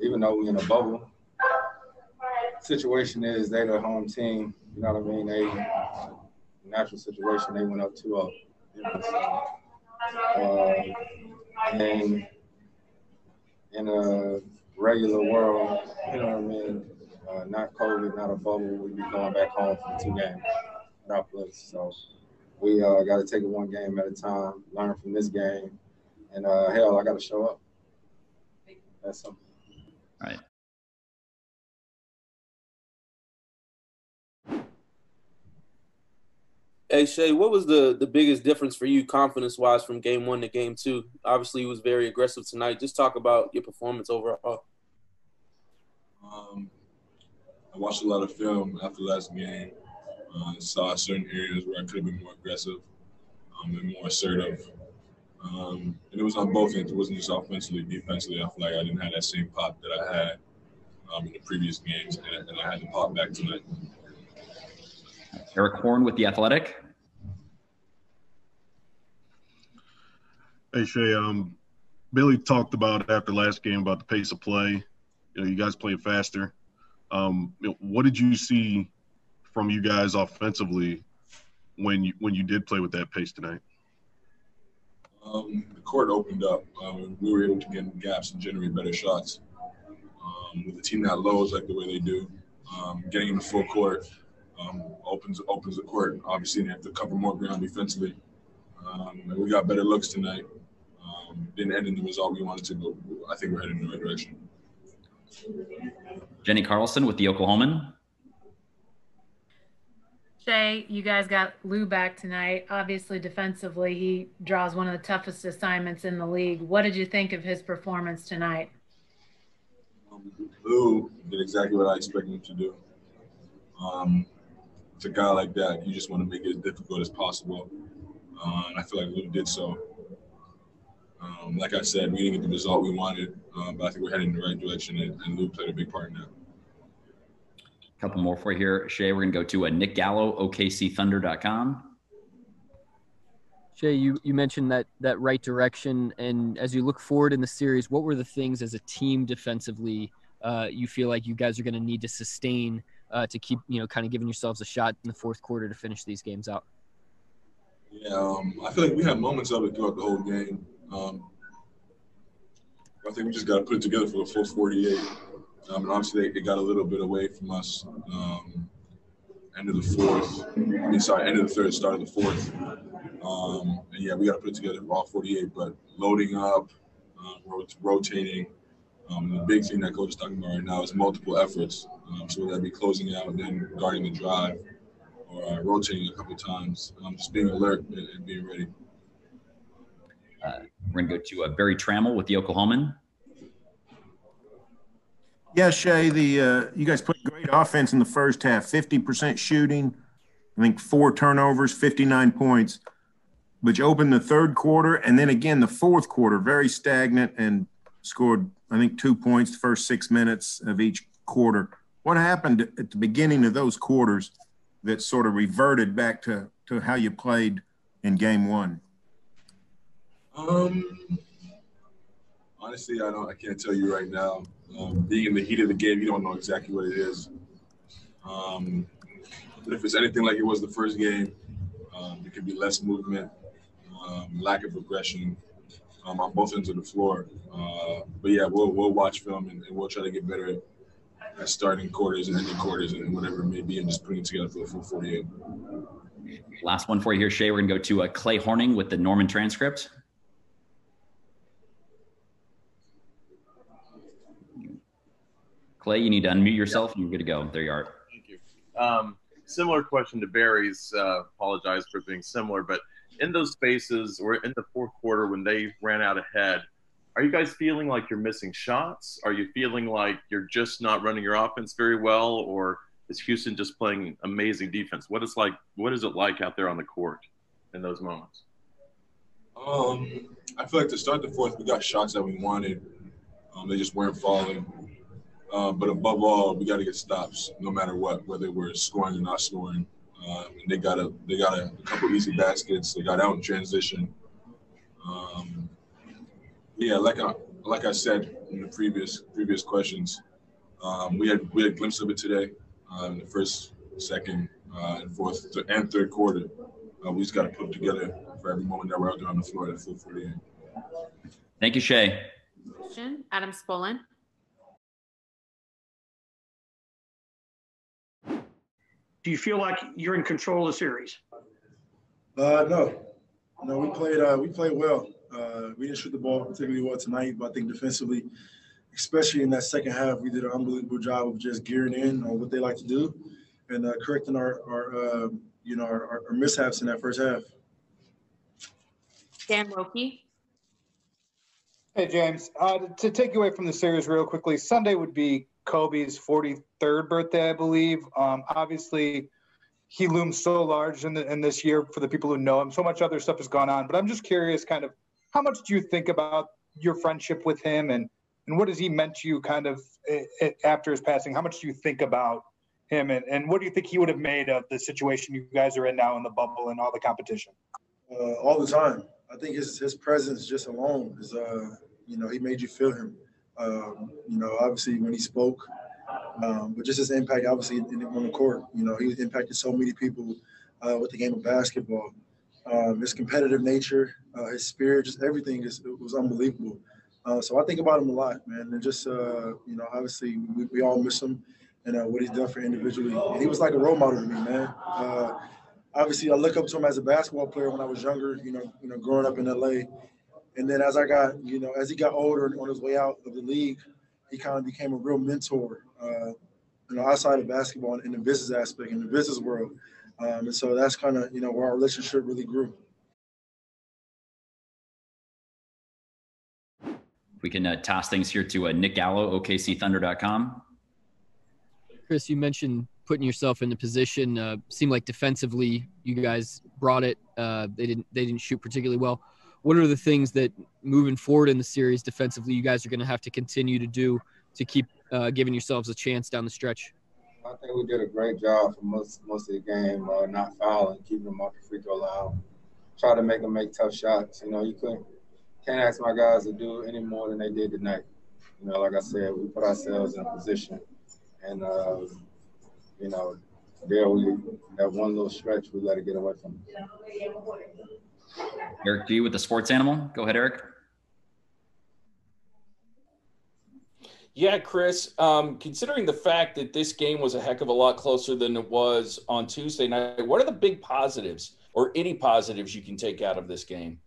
even though we're in a bubble, situation is they the home team. You know what I mean? Natural situation, they went up 2-0. You know, so, and in a regular world, you know what I mean? Not COVID, not a bubble, we'd be going back home for the 2 games at our place. So we got to take it one game at a time, learn from this game, and hell, I got to show up. That's something. All right. Hey, Shai, what was the biggest difference for you confidence-wise from game 1 to game 2? Obviously, he was very aggressive tonight. Just talk about your performance overall. I watched a lot of film after last game. Saw certain areas where I could have been more aggressive and more assertive. And it was on both ends. It wasn't just offensively. Defensively, I feel like I didn't have that same pop that I had in the previous games, and I had to pop back tonight. Eric Horn with The Athletic. Hey, Shai, Billy talked about after last game about the pace of play. You guys playing faster. What did you see from you guys offensively when you did play with that pace tonight? The court opened up. We were able to get in gaps and generate better shots. With the team that low is like the way they do, getting in the full court opens the court. Obviously, they have to cover more ground defensively. And we got better looks tonight. Didn't end in the result we wanted to, but I think we're heading in the right direction. Jenny Carlson with The Oklahoman. Shai, you guys got Lou back tonight. Obviously, defensively, he draws one of the toughest assignments in the league. What did you think of his performance tonight? Lou did exactly what I expected him to do. It's a guy like that, you just want to make it as difficult as possible. And I feel like Lou did so. Like I said, we didn't get the result we wanted, but I think we're heading in the right direction, and Lou played a big part in that. A couple more for you here, Shai. We're going to go to Nick Gallo, OKCThunder.com. Shai, you mentioned that right direction, and as you look forward in the series, what were the things as a team defensively you feel like you guys are going to need to sustain to keep, kind of giving yourselves a shot in the fourth quarter to finish these games out? Yeah, I feel like we had moments of it throughout the whole game. I think we just got to put it together for the full 48. And obviously, they got a little bit away from us end of the third, start of the fourth. And, yeah, we got to put it together for all 48. But loading up, rotating, the big thing that Coach is talking about right now is multiple efforts. So whether that be closing out and then guarding the drive or rotating a couple times, just being alert and being ready. We're going to go to Barry Trammell with The Oklahoman. Yeah, Shai, you guys played great offense in the first half, 50% shooting, I think 4 turnovers, 59 points. But you opened the third quarter and then again the fourth quarter, very stagnant, and scored, I think, 2 points the first 6 minutes of each quarter. What happened at the beginning of those quarters that sort of reverted back to how you played in game 1? Honestly, I can't tell you right now. Being in the heat of the game, you don't know exactly what it is. But if it's anything like it was the first game, it could be less movement, lack of aggression on both ends of the floor. But yeah, we'll watch film and we'll try to get better at starting quarters and ending quarters and whatever it may be, and just putting it together for the full 48. Last one for you here, Shai. We're going to go to Clay Horning with the Norman Transcript. Clay, you need to unmute yourself, and you're good to go. There you are. Thank you. Similar question to Barry's. Apologize for being similar, but in those spaces or in the fourth quarter when they ran out ahead, are you guys feeling like you're missing shots? Are you feeling like you're just not running your offense very well, or is Houston just playing amazing defense? What is it like out there on the court in those moments? I feel like to start the fourth, we got shots that we wanted. They just weren't falling. But above all, we got to get stops no matter what, whether we're scoring or not scoring. They got a couple easy baskets. They got out in transition. Yeah, like like I said in the previous questions, we had glimpses of it today in the first, second, and fourth and third quarter. We just got to put it together for every moment that we're out there on the floor at full 48. Thank you, Shai. Question, Adam Spolin. Do you feel like you're in control of the series? No, we played well. We didn't shoot the ball particularly well tonight, but I think defensively, especially in that second half, we did an unbelievable job of just gearing in on what they like to do and correcting our mishaps in that first half. Dan Wilkie. Hey, James. To take you away from the series real quickly, Sunday would be Kobe's 43rd birthday, I believe. Obviously, he looms so large in this year for the people who know him. So much other stuff has gone on. But I'm just curious, kind of, how much do you think about your friendship with him and what has he meant to you kind of after his passing? How much do you think about him and what do you think he would have made of the situation you guys are in now in the bubble and all the competition? All the time. I think his presence just alone is, he made you feel him. Obviously when he spoke, but just his impact, obviously, on the court. He impacted so many people with the game of basketball. His competitive nature, his spirit, just everything was unbelievable. So I think about him a lot, man. And just, obviously we all miss him and what he's done for individually. And he was like a role model to me, man. Obviously, I look up to him as a basketball player when I was younger, growing up in LA. And then as he got older and on his way out of the league, he kind of became a real mentor, outside of basketball in the business aspect, in the business world. And so that's kind of, where our relationship really grew. We can toss things here to Nick Gallo, OKCThunder.com. Chris, you mentioned putting yourself in the position. Seemed like defensively you guys brought it. They didn't shoot particularly well. What are the things that moving forward in the series defensively you guys are going to have to continue to do to keep giving yourselves a chance down the stretch? I think we did a great job for most of the game, not fouling, keeping them off the free throw line. Try to make them make tough shots. You can't ask my guys to do any more than they did tonight. Like I said, we put ourselves in a position, and that one little stretch we let it get away from us. Eric G with the sports animal. Go ahead, Eric. Yeah, Chris, considering the fact that this game was a heck of a lot closer than it was on Tuesday night, what are the big positives or any positives you can take out of this game?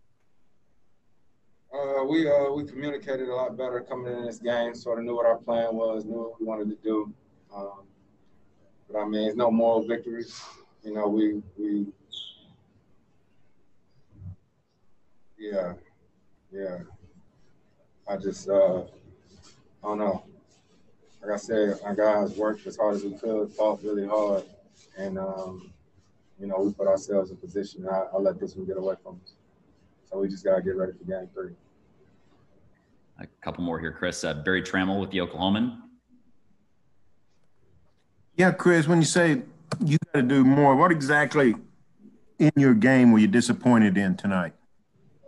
We communicated a lot better coming in this game, sort of knew what our plan was, knew what we wanted to do. But, it's no moral victories. Yeah. I just, I don't know. Like I said, our guys worked as hard as we could, fought really hard, and, we put ourselves in position. I let this one get away from us. So we just got to get ready for game 3. A couple more here, Chris. Barry Trammell with the Oklahoman. Yeah, Chris, when you say you got to do more, what exactly in your game were you disappointed in tonight?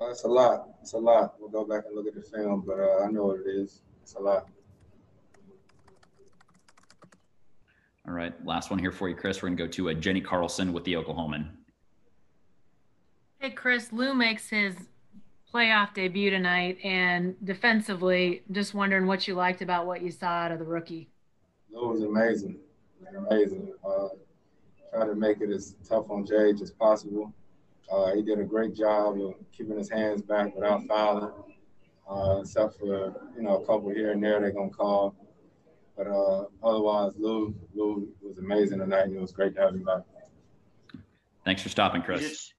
It's a lot. We'll go back and look at the film, but I know what it is. It's a lot. All right, last one here for you, Chris. We're going to go to Jenny Carlson with the Oklahoman. Hey, Chris, Lou makes his playoff debut tonight, and defensively, just wondering what you liked about what you saw out of the rookie. Lou was amazing. Try to make it as tough on Jage as possible. He did a great job of keeping his hands back without fouling, except for, a couple here and there they're going to call. But otherwise, Lou was amazing tonight, and it was great to have him back. Thanks for stopping, Chris.